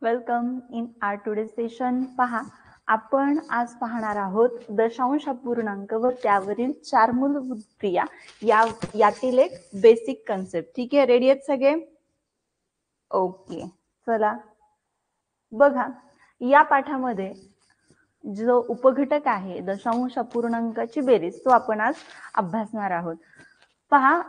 Welcome in R today session. पहा, आपण आज पाहणार आहोत दशांश अपूर्णांक व त्यावरील 4 मूलभूत क्रिया यातील एक बेसिक कन्सेप्ट. ठीक आहे, रेडी आहेत सगळे? ओके, चला बघा, या पाठामध्ये जो उपघटक आहे दशांश अपूर्णांकाची बेरीज तो आपण आज अभ्यासणार आहोत. पहा,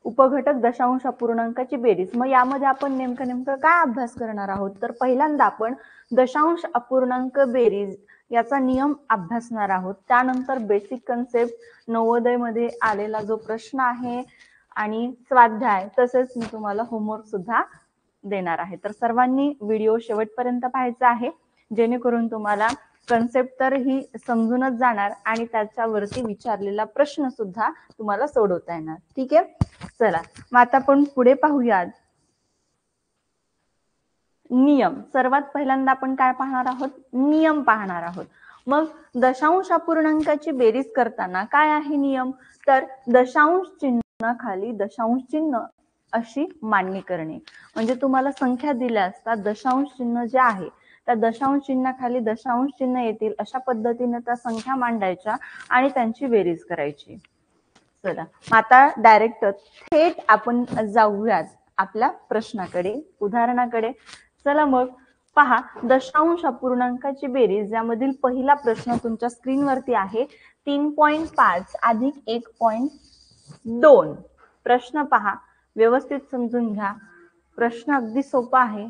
उपघटक दशांश अपूर्णांकाची बेरीज. मग यामध्ये आपण नेमकं काय अभ्यास करणार आहोत? तर पहिल्यांदा आपण दशांश अपूर्णांक बेरीज याचा नियम अभ्यासणार आहोत. त्यानंतर बेसिक कन्सेप्ट, नवोदय मध्ये आलेला जो प्रश्न आहे आणि स्वाध्याय, तसेच मी तुम्हाला होमवर्क सुद्धा देणार आहे. तर सर्वांनी व्हिडिओ शेवटपर्यंत पाहायचा आहे, जेणेकरून तुम्हाला कन्सेप्ट तर ही समजूनच जाणार आणि त्याच्यावरती विचारलेला प्रश्न सुद्धा तुम्हाला सोडवता येणार. ठीक आहे, चला मग आता आपण पुढे पाहूयात. नियम. सर्वात पहिल्यांदा आपण काय पाहणार आहोत? नियम पाहणार आहोत. मग दशांश अपूर्णांकाची बेरीज करताना काय आहे नियम? तर दशांश चिन्हाखाली दशांश चिन्ह अशी मांडणी करणे. म्हणजे तुम्हाला संख्या दिल्या असतात, दशांश चिन्ह जे आहे त्या दशांश चिन्हाखाली दशांश चिन्ह येतील अशा पद्धतीने त्या संख्या मांडायच्या आणि त्यांची बेरीज करायची. चला आता डायरेक्ट थेट आपण जाऊयात आपल्या प्रश्नाकडे, उदाहरणाकडे. चला मग पहा, दशांश अपूर्णांकाची बेरीज यामधील पहिला प्रश्न तुमच्या स्क्रीनवरती आहे. 3.5 अधिक 1.2. प्रश्न पहा, व्यवस्थित समजून घ्या. प्रश्न अगदी सोपा आहे,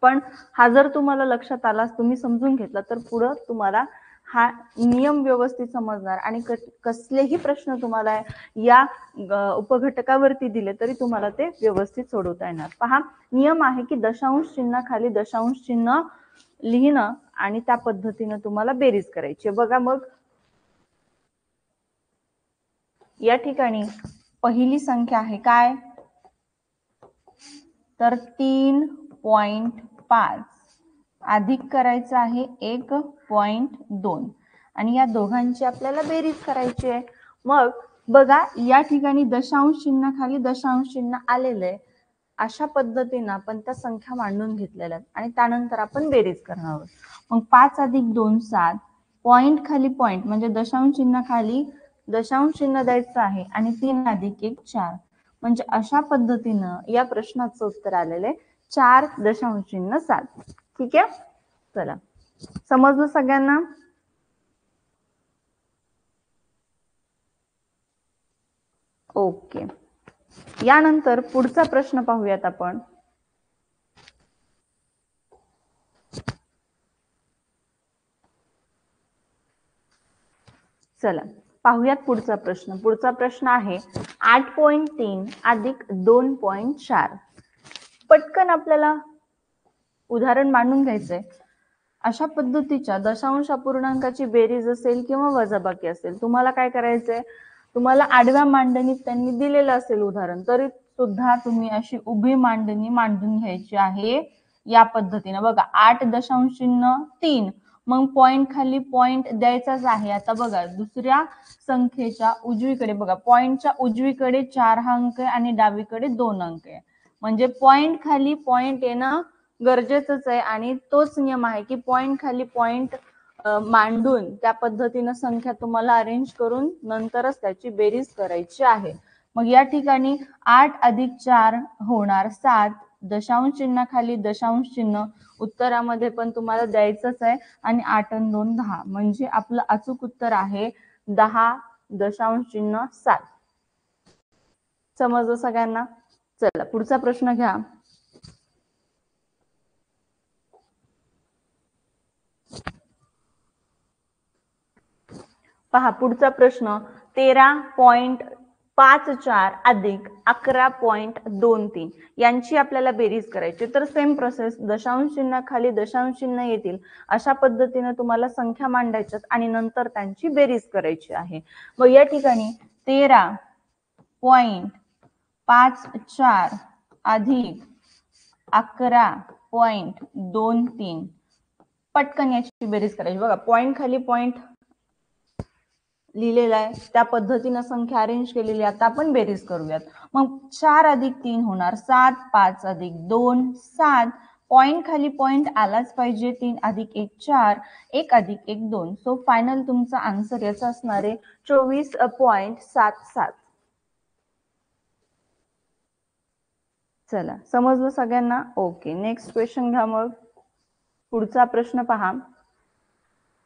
पण हा जर तुम्हाला लक्षात आला, तुम्ही समजून घेतला, तर पुढे तुम्हाला हा नियम व्यवस्थित समजणार आणि कसलेही प्रश्न तुम्हाला या उपघटकावरती दिले तरी तुम्हाला ते व्यवस्थित सोडवता येणार. पहा, नियम आहे की दशांश चिन्हाखाली दशांश चिन्ह लिहिणं आणि त्या पद्धतीने तुम्हाला बेरीज करायची. बघा, मग या ठिकाणी पहिली संख्या आहे काय? तर 3.5 अधिक करायचं आहे 1.2 आणि या दोघांची आपल्याला बेरीज करायची आहे. मग बघा, या ठिकाणी दशांश चिन्हाखाली दशांश चिन्ह आलेलं आहे. अशा पद्धतीने आपण त्या संख्या मांडून घेतलेल्या आहेत आणि त्यानंतर आपण बेरीज करणार आहोत. मग 5 अधिक 2 7, पॉइंट खाली पॉइंट म्हणजे दशांश चिन्हाखाली दशांश चिन्ह द्यायचं आहे आणि 3 अधिक 1 4. म्हणजे अशा पद्धतीनं या प्रश्नाचं उत्तर आलेले 4.7. ठीक आहे, चला समजलं सगळ्यांना? ओके, यानंतर पुढचा प्रश्न पाहूयात आपण. चला पाहूयात पुढचा प्रश्न. पुढचा प्रश्न आहे 8.3 अधिक 2.4. पटकन आपल्याला उदाहरण मांडून घ्यायचंय. अशा पद्धतीच्या दशांश अपूर्णांकाची बेरीज असेल किंवा वजाबाकी असेल, तुम्हाला काय करायचंय? तुम्हाला आडव्या मांडणीत त्यांनी दिलेलं असेल उदाहरण, तरी सुद्धा तुम्ही अशी उभी मांडणी मांडून घ्यायची आहे या पद्धतीने. बघा, 8.3, मग पॉइंट खाली पॉइंट द्यायचाच आहे. आता बघा, दुसऱ्या संख्येच्या उजवीकडे बघा, पॉइंटच्या उजवीकडे 4 हा अंक आहे आणि डावीकडे 2 अंक आहे. म्हणजे पॉइंट खाली पॉइंट येणं गरजेचंच आहे आणि तोच नियम आहे की पॉइंट खाली पॉइंट मांडून त्या पद्धतीने संख्या तुम्हाला अरेंज करून नंतरच त्याची बेरीज करायची आहे. मग या ठिकाणी 8 अधिक 4 होणार 7. दशांश चिन्हाखाली दशांश चिन्ह उत्तरामध्ये पण तुम्हाला द्यायचंच आहे आणि 8 आणि 2 10. म्हणजे आपलं अचूक उत्तर आहे 10.7. समजलं सगळ्यांना? चला पुढचा प्रश्न घ्या. पहा, पुढचा प्रश्न 13.54 अधिक 11.23 यांची आपल्याला बेरीज करायची. तर सेम प्रोसेस, दशांश चिन्हाखाली दशांश चिन्ह येतील अशा पद्धतीने तुम्हाला संख्या मांडायच्यात आणि नंतर त्यांची बेरीज करायची आहे. मग या ठिकाणी 13.54 अधिक 11.23 पटकन याची बेरीज करायची. बघा, पॉइंट खाली पॉइंट लिहिलेला आहे, त्या पद्धतीने संख्या अरेंज केलेली. आता आपण बेरीज करूयात. मग 4 अधिक 3 होणार 7, 5 अधिक 2 7, पॉइंट खाली पॉइंट आलाच पाहिजे. 3 अधिक 1 4, 1 अधिक 1 2. सो फायनल तुमचा आन्सर याचा असणार आहे 24.77. चला, समजलं सगळ्यांना? ओके, नेक्स्ट क्वेश्चन घ्या. मग पुढचा प्रश्न पहा.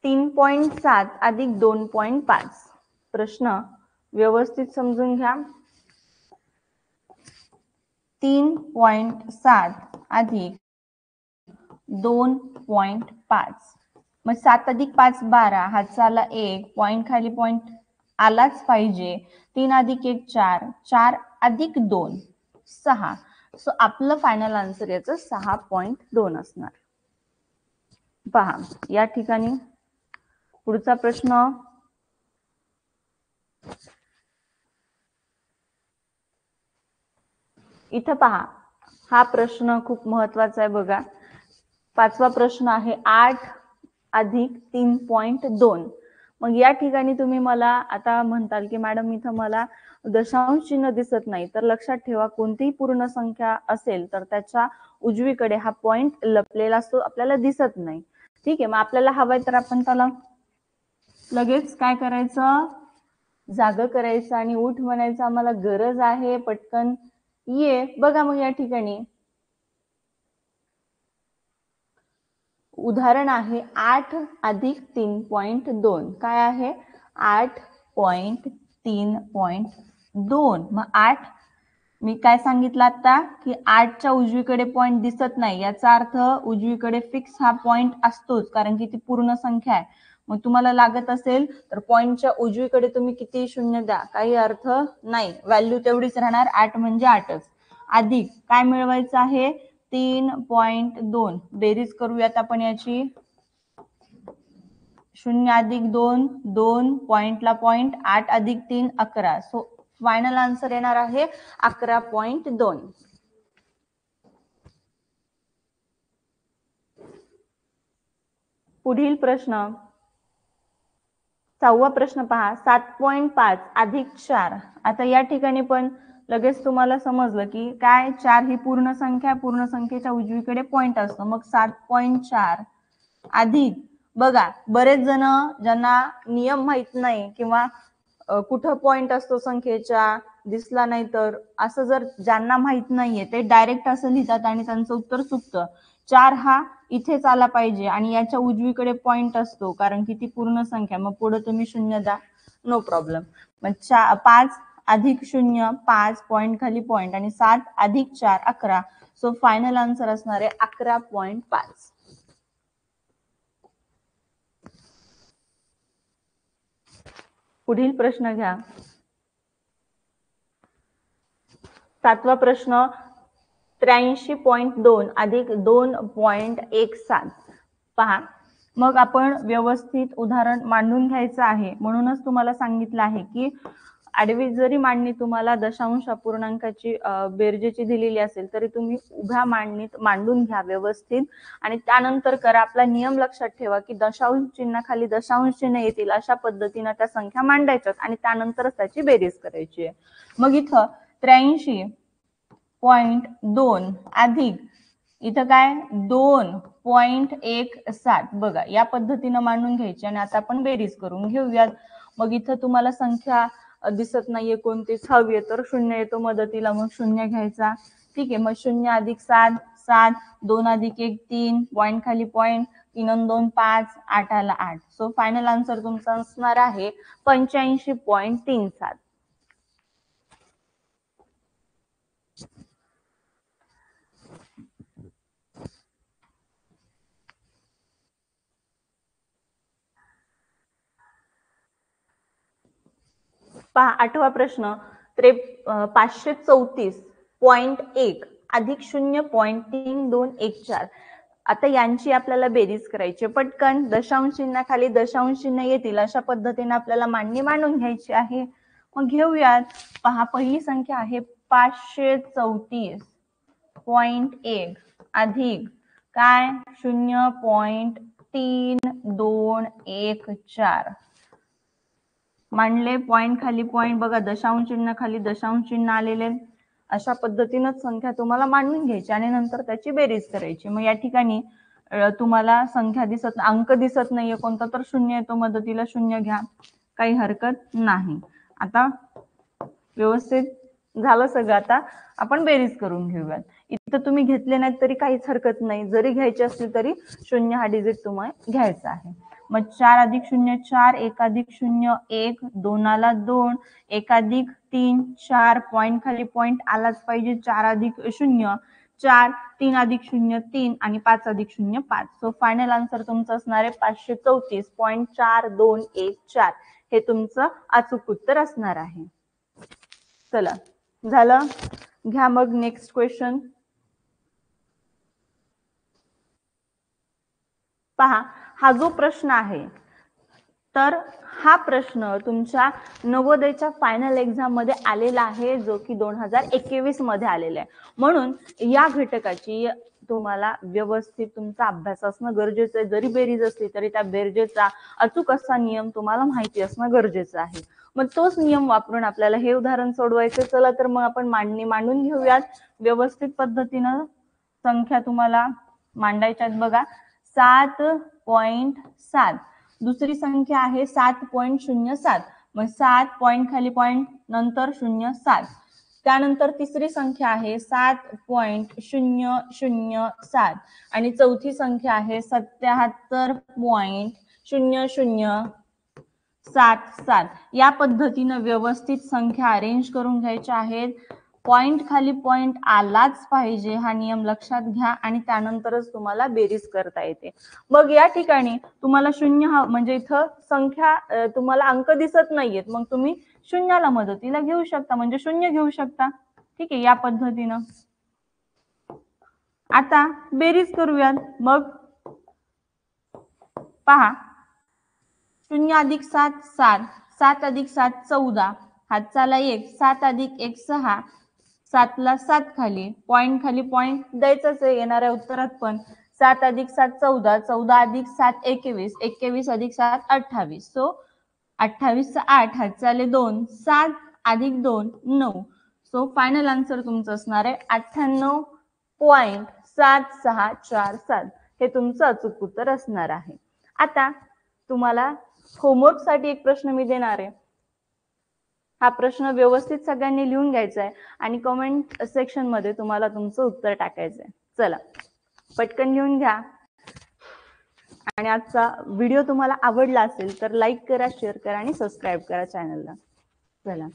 3.7 अधिक 2.5. प्रश्न व्यवस्थित समजून घ्या. 3.7 अधिक 2.5. मग 7 अधिक 5 12, हातचा आला 1, पॉइंट खाली पॉइंट आलाच पाहिजे. 3 अधिक 1 4, 4 अधिक 2 6. सो आपलं फायनल आन्सर याचं 6.2 असणार. पहा या ठिकाणी पुढचा प्रश्न. इथं पहा, हा प्रश्न खूप महत्वाचा आहे बघा. 5वा प्रश्न आहे 8 अधिक 3.2. मग या ठिकाणी तुम्ही मला आता म्हणताल की मॅडम इथं मला दशांश चिन्ह दिसत नाही. तर लक्षात ठेवा, कोणतीही पूर्ण संख्या असेल तर त्याच्या उजवीकडे हा पॉइंट लपलेला असतो, आपल्याला दिसत नाही. ठीक आहे, मग आपल्याला हवाय तर आपण त्याला लगेच काय करायचं, जागा करायचं आणि उठ म्हणायचं, आम्हाला गरज आहे, पटकन ये. बघा मग या ठिकाणी उदाहरण आहे 8 अधिक 3.2. काय आहे? 8.3.2. मग 8 मी काय सांगितलं आता की 8च्या उजवीकडे पॉइंट दिसत नाही. याचा अर्थ उजवीकडे फिक्स हा पॉइंट असतोच, कारण की ती पूर्ण संख्या आहे. मग तुम्हाला लागत असेल तर पॉइंटच्या उजवीकडे तुम्ही किती शून्य द्या, काही अर्थ नाही, व्हॅल्यू तेवढीच राहणार. 8 म्हणजे 8च. अधिक काय मिळवायचं आहे? 3.2. बेरीज करूयात आपण याची. 0 अधिक 2 2, पॉइंटला पॉइंट, 8 अधिक 3 11. सो फायनल आन्सर येणार आहे 11.2. पुढील प्रश्न 6वा प्रश्न पहा. 7.5 अधिक 4. आता या ठिकाणी पण लगेच तुम्हाला समजलं की काय, 4 ही पूर्ण संख्या, पूर्ण संख्येच्या उजवीकडे पॉइंट असतो. मग 7.4 अधिक, बघा बरेच जण ज्यांना नियम माहित नाही किंवा कुठं पॉइंट असतो संख्येच्या दिसला नाही तर असं जर ज्यांना माहित नाहीये ते डायरेक्ट असं लिहितात आणि त्यांचं उत्तर चुकतं. 4 हा इथेच आला पाहिजे आणि याच्या उजवीकडे पॉइंट असतो, कारण की ती पूर्ण संख्या. मग पुढे तुम्ही 0 द्या, नो प्रॉब्लेम. मग 5 अधिक 0 5, पॉइंट खाली पॉइंट, आणि 7 अधिक 4 11. सो फायनल आन्सर असणार आहे 11.5. पुढील प्रश्न घ्या. 7वा प्रश्न 83.2 अधिक 2.17. पहा, मग आपण व्यवस्थित उदाहरण मांडून घ्यायचं आहे. म्हणूनच तुम्हाला सांगितलं आहे की आडवी जरी मांडणी तुम्हाला दशांश अपूर्णांकाची बेरजेची दिलेली असेल तरी तुम्ही उभ्या मांडणीत मांडून घ्या व्यवस्थित, आणि त्यानंतर करा. आपला नियम लक्षात ठेवा की दशांश चिन्हाखाली दशांश चिन्ह येतील अशा पद्धतीने त्या संख्या मांडायच्यात आणि त्यानंतरच त्याची बेरीज करायची आहे. मग इथं 83.2 अधिक इथं काय 2.17. बघा या पद्धतीनं मांडून घ्यायची आणि आता आपण बेरीज करून घेऊयात. मग इथं तुम्हाला संख्या दिसत नाहीये कोणतीच, हवी आहे तर 0 येतो मदतीला, मग 0 घ्यायचा. ठीक आहे, मग 0 अधिक 7 7, 2 अधिक 1 3, पॉइंट खाली पॉइंट, 3 आणि 2 5, 8 आला 8. सो फायनल आन्सर तुमचा असणार आहे 85.37. पहा 8वा प्रश्न 534.1 अधिक 0.3214. आता यांची आपल्याला बेरीज करायची. पटकन दशांश चिन्हाखाली दशांश चिन्ह येतील अशा पद्धतीने आपल्याला मांडणी मांडून घ्यायची आहे. मग घेऊयात. पहा, पहिली संख्या आहे 534.1 अधिक काय 0.3214. मांडले, पॉइंट खाली पॉइंट, बघा दशांश चिन्ह खाली दशांश चिन्ह आलेले. अशा पद्धतीनं संख्या तुम्हाला मांडून घ्यायची आणि नंतर त्याची बेरीज करायची. मग या ठिकाणी तुम्हाला संख्या दिसत, अंक दिसत नाहीये कोणता, तर शून्य येतो मदतीला, शून्य घ्या, काही हरकत नाही. आता व्यवस्थित झालं सगळं. आता आपण बेरीज करून घेऊयात. इथं तुम्ही घेतले नाहीत तरी काहीच हरकत नाही, जरी घ्यायचे असतील तरी शून्य हा डिजिट तुम्हाला घ्यायचा आहे. मग 4 अधिक 0 4, 1 अधिक 0 1, 2ला 2, 1 अधिक 3 4, पॉईंट खाली पॉईंट आलाच पाहिजे, 4 अधिक 0 4, 3 अधिक 0 3 आणि 5 अधिक 0 5. सो फायनल आन्सर तुमचं असणार आहे 534.4214. हे तुमचं अचूक उत्तर असणार आहे. चला झालं, घ्या मग नेक्स्ट क्वेश्चन. पहा, हा जो प्रश्न आहे तर हा प्रश्न तुमच्या नवोदयच्या फायनल एक्झाम मध्ये आलेला आहे, जो की 2021 मध्ये आलेला आहे. म्हणून या घटकाची तुम्हाला व्यवस्थित तुमचा अभ्यास असणं गरजेचं आहे. जरी बेरीज असली तरी त्या बेरजेचा अचूक असा नियम तुम्हाला माहिती असणं गरजेचं आहे. मग तोच नियम वापरून आपल्याला हे उदाहरण सोडवायचं. चला तर मग आपण मांडून घेऊयात व्यवस्थित पद्धतीनं. संख्या तुम्हाला मांडायच्यात बघा. 7.7, दुसरी संख्या आहे 7.07. मग 7 पॉईंट खाली पॉईंट नंतर 07. त्यानंतर तिसरी संख्या आहे 7.007 आणि चौथी संख्या आहे 77.0077. या पद्धतीनं व्यवस्थित संख्या अरेंज करून घ्यायच्या आहेत. पॉइंट खाली पॉइंट आलाच पाहिजे, हा नियम लक्षात घ्या आणि त्यानंतरच तुम्हाला बेरीज करता येते. मग या ठिकाणी तुम्हाला शून्य हा म्हणजे इथं संख्या तुम्हाला अंक दिसत नाहीयेत, मग तुम्ही शून्याला मदतीला घेऊ शकता, म्हणजे शून्य घेऊ शकता. ठीक आहे, या पद्धतीनं आता बेरीज करूयात. मग पहा, 0 अधिक 7 7, 7 अधिक 7 14, हातचाला 1, 7 अधिक 1 6, 7ला 7 खाली पॉइंट खाली पॉइंट द्यायचंच आहे येणाऱ्या उत्तरात पण. 7 अधिक 7 14, 14 अधिक 7 21, 21 अधिक 7 28. सो 28 8, हातचाले 2, 7 अधिक 2 9. सो फायनल आन्सर तुमचं असणार आहे 98.7647. हे तुमचं अचूक उत्तर असणार आहे. आता तुम्हाला होमवर्क साठी एक प्रश्न मी देणार आहे. हा प्रश्न व्यवस्थित सगळ्यांनी लिहून घ्यायचा आहे आणि कमेंट सेक्शन मध्ये तुम्हाला तुमचं उत्तर टाकायचं आहे. चला पटकन लिहून घ्या. आणि आजचा व्हिडिओ तुम्हाला आवडला असेल तर लाईक करा, शेअर करा आणि सबस्क्राईब करा चॅनलला. चला.